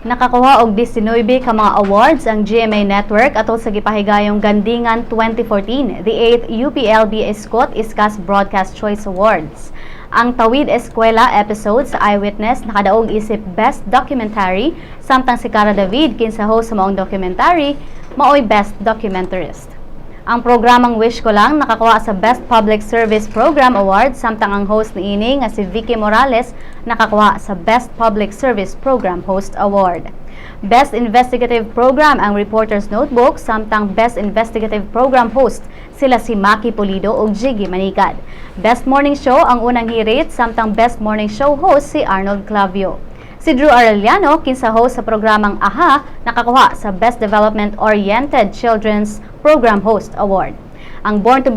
Nakakuha og 19 ka mga awards ang GMA Network atol sa gipahigayong Gandingan 2014, the 8th UPLB Escot Iskas Broadcast Choice Awards. Ang Tawid Eskwela episode sa Eyewitness nakadaog isip Best Documentary, samtang si Cara David kinsa host sa maong documentary maoy Best Documentarist. Ang programang Wish Ko Lang nakakuha sa Best Public Service Program Award, samtang ang host niini nga si Vicky Morales nakakuha sa Best Public Service Program Host Award. Best Investigative Program ang Reporter's Notebook, samtang Best Investigative Program Host sila si Maki Pulido ug Jiggy Manikad. Best Morning Show ang unang hirit, samtang Best Morning Show host si Arnold Clavio. Si Drew Arellano, kinsa host sa programang AHA, nakakuha sa Best Development Oriented Children's Program Host Award. Ang Born to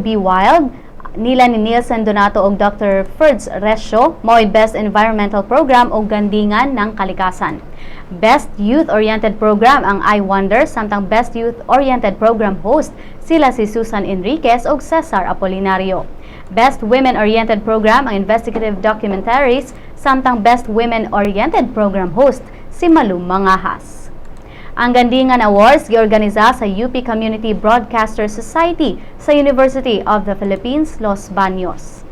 Be Wild nila ni Nielsen Donato ug Dr. Ferds Resio mao'y Best Environmental Program ug Gandingan ng Kalikasan. Best Youth-Oriented Program ang I Wonder, samtang Best Youth-Oriented Program host sila si Susan Enriquez ug Cesar Apolinario. Best Women-Oriented Program ang Investigative Documentaries, samtang Best Women-Oriented Program host si Malu Mangahas. Ang Gandingan Awards giorganiza sa UP Community Broadcaster Society sa University of the Philippines, Los Baños.